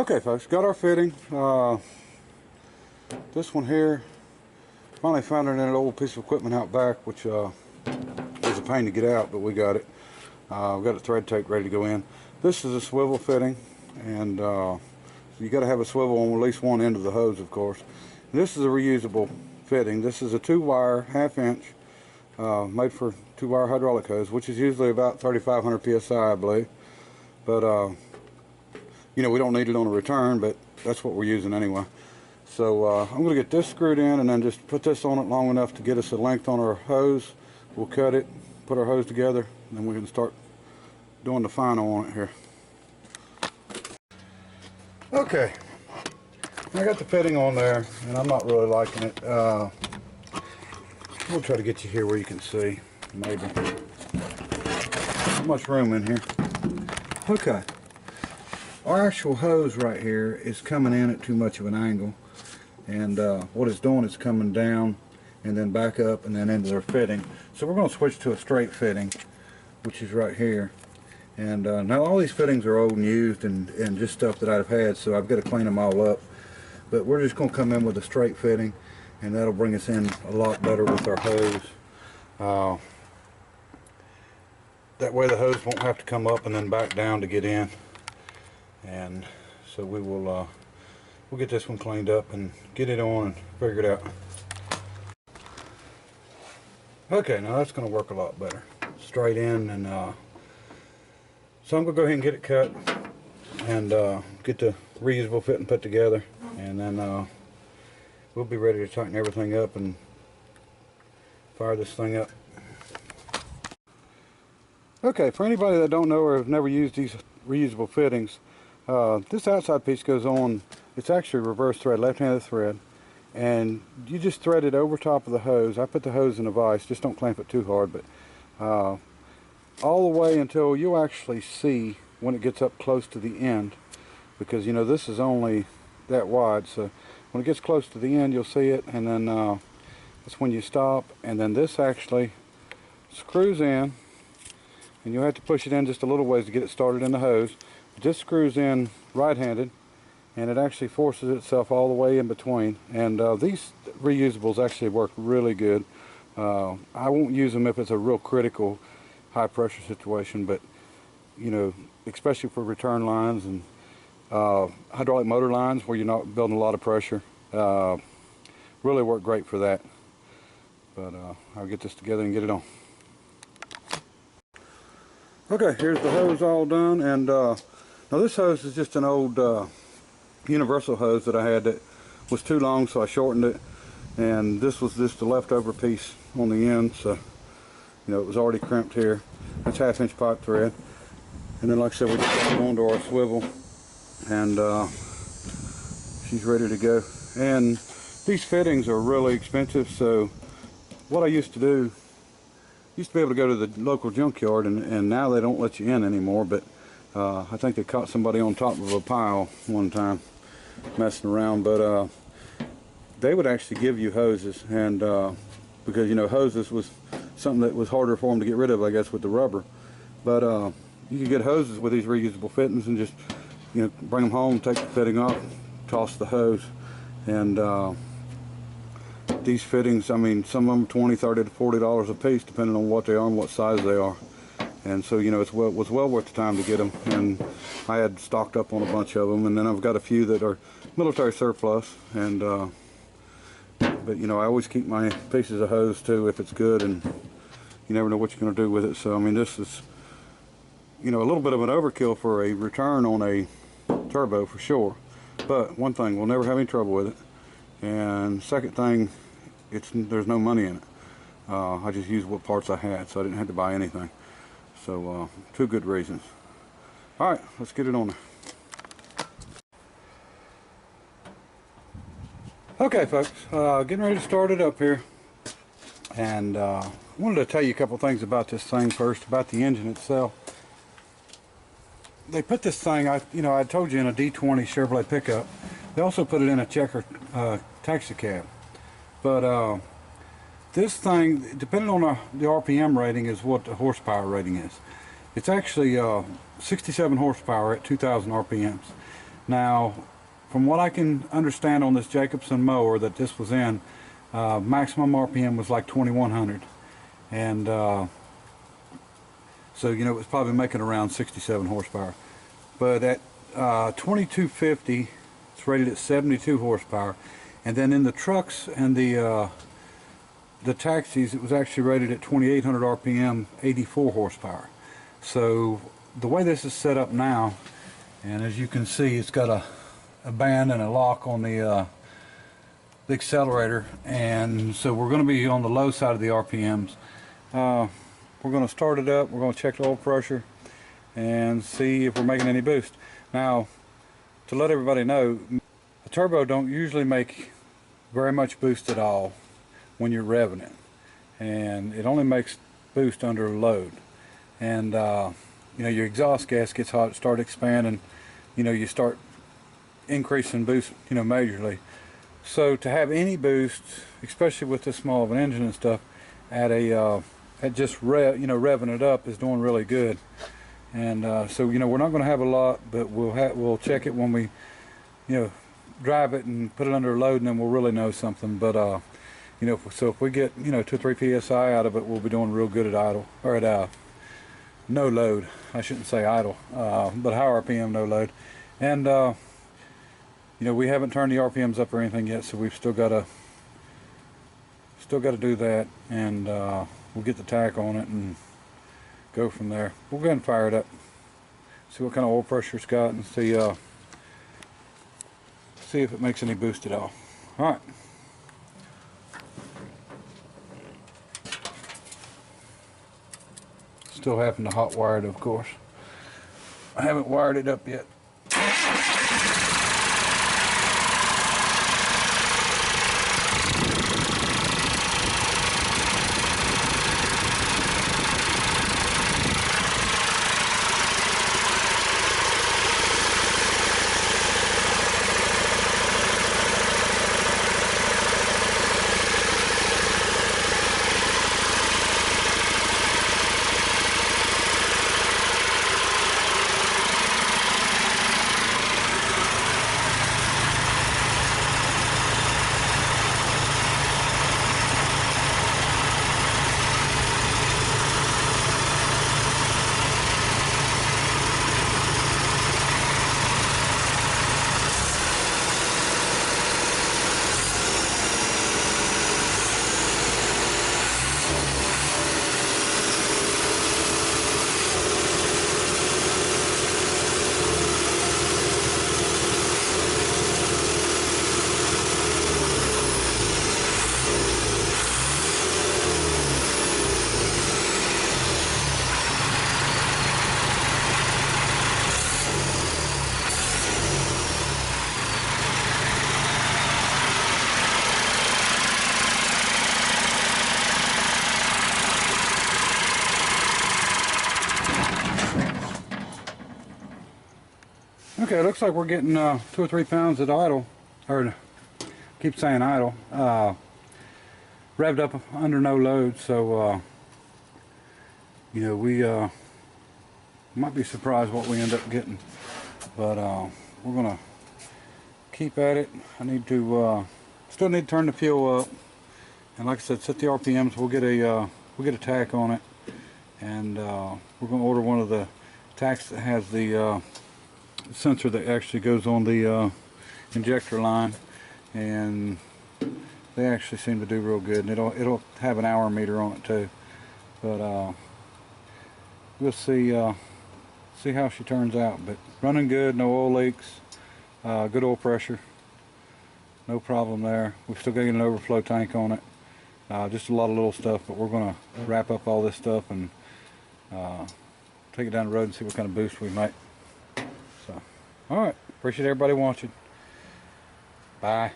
Okay folks, got our fitting. This one here, finally found it in an old piece of equipment out back, which was a pain to get out, but we got it. We've got it thread taped ready to go in. This is a swivel fitting, and you got to have a swivel on at least one end of the hose, of course. This is a reusable fitting. This is a 2-wire, 1/2 inch, made for 2-wire hydraulic hose, which is usually about 3,500 psi, I believe. But you know, we don't need it on a return, but that's what we're using anyway. So I'm going to get this screwed in and then just put this on it long enough to get us a length on our hose. We'll cut it, put our hose together, and then we can start doing the final on it here. Okay, I got the fitting on there, and I'm not really liking it. We'll try to get you here where you can see, maybe. Not much room in here. Okay. Our actual hose right here is coming in at too much of an angle, and what it's doing is coming down and then back up and then into their fitting. So we're going to switch to a straight fitting, which is right here. And now all these fittings are old and used and just stuff that I've had, so I've got to clean them all up. But we're just going to come in with a straight fitting, and that'll bring us in a lot better with our hose. That way the hose won't have to come up and then back down to get in. And so we will we'll get this one cleaned up and get it on and figure it out. Okay, now that's going to work a lot better, straight in. And so I'm going to go ahead and get it cut and get the reusable fitting put together, and then we'll be ready to tighten everything up and fire this thing up. Okay, for anybody that don't know or have never used these reusable fittings, this outside piece goes on. It's actually reverse thread, left-handed thread, and you just thread it over top of the hose. I put the hose in a vise, just don't clamp it too hard, but all the way until you actually see when it gets up close to the end, because you know this is only that wide. So when it gets close to the end, you'll see it, and then that's when you stop, and then this actually screws in, and you'll have to push it in just a little ways to get it started in the hose. This screws in right-handed, and it actually forces itself all the way in between. And these reusables actually work really good. I won't use them if it's a real critical high pressure situation, but you know, especially for return lines and hydraulic motor lines where you're not building a lot of pressure, really work great for that. But I'll get this together and get it on. Okay, here's the hose all done, and now this hose is just an old universal hose that I had that was too long, so I shortened it, and this was just the leftover piece on the end, so you know it was already crimped here. That's 1/2 inch pipe thread, and then like I said, we just put it onto our swivel, and she's ready to go. And these fittings are really expensive, so what I used to do, used to be able to go to the local junkyard, and now they don't let you in anymore, but I think they caught somebody on top of a pile one time messing around. But they would actually give you hoses, and because you know hoses was something that was harder for them to get rid of, I guess, with the rubber. But you could get hoses with these reusable fittings and just, you know, bring them home, take the fitting off, toss the hose. And these fittings, I mean, some of them $20, $30 to $40 a piece, depending on what they are and what size they are. And so, you know, it was well worth the time to get them. And I had stocked up on a bunch of them, and then I've got a few that are military surplus. And but you know, I always keep my pieces of hose too if it's good, and you never know what you're going to do with it. So I mean, this is, you know, a little bit of an overkill for a return on a turbo for sure. But one thing, we'll never have any trouble with it. And second thing, there's no money in it. I just used what parts I had, so I didn't have to buy anything. So two good reasons. Alright, let's get it on there. Okay folks, getting ready to start it up here. And I wanted to tell you a couple things about this thing first, about the engine itself. They put this thing, I told you, in a D20 Chevrolet pickup. They also put it in a Checker taxi cab. But this thing, depending on the RPM rating, is what the horsepower rating is. It's actually 67 horsepower at 2,000 RPMs. Now, from what I can understand on this Jacobson mower that this was in, maximum RPM was like 2100, and so you know it was probably making around 67 horsepower. But at 2250, it's rated at 72 horsepower, and then in the trucks and the taxis, it was actually rated at 2800 RPM, 84 horsepower. So the way this is set up now, and as you can see, it's got a band and a lock on the accelerator, and so we're going to be on the low side of the RPMs. We're going to start it up, we're going to check the oil pressure and see if we're making any boost. Now, to let everybody know, a turbo don't usually make very much boost at all when you're revving it, and it only makes boost under load. And you know, your exhaust gas gets hot, start expanding, you know, you start increasing boost, you know, majorly. So to have any boost, especially with this small of an engine and stuff, at just revving it up is doing really good. And so you know, we're not going to have a lot, but we'll check it when we, you know, drive it and put it under load, and then we'll really know something. But you know, so if we get, you know, 2 or 3 psi out of it, we'll be doing real good at idle, or at no load. I shouldn't say idle, but high RPM no load. And you know, we haven't turned the RPMs up or anything yet, so we've still got to do that, and we'll get the tack on it and go from there. We'll go ahead and fire it up, see what kind of oil pressure it's got, and see if it makes any boost at all. All right. Still having to hot wire it, of course. I haven't wired it up yet. Okay, it looks like we're getting 2 or 3 pounds at idle, or keep saying idle, revved up under no load. So you know, we might be surprised what we end up getting, but we're gonna keep at it. I need to still need to turn the fuel up, and like I said, set the RPMs. We'll get a tack on it, and we're gonna order one of the tacks that has the sensor that actually goes on the injector line, and they actually seem to do real good, and it'll have an hour meter on it too. But we'll see how she turns out. But running good, no oil leaks, good oil pressure, no problem there. We've still got an overflow tank on it, just a lot of little stuff, but we're going to wrap up all this stuff and take it down the road and see what kind of boost we make. So, alright, appreciate everybody watching. Bye.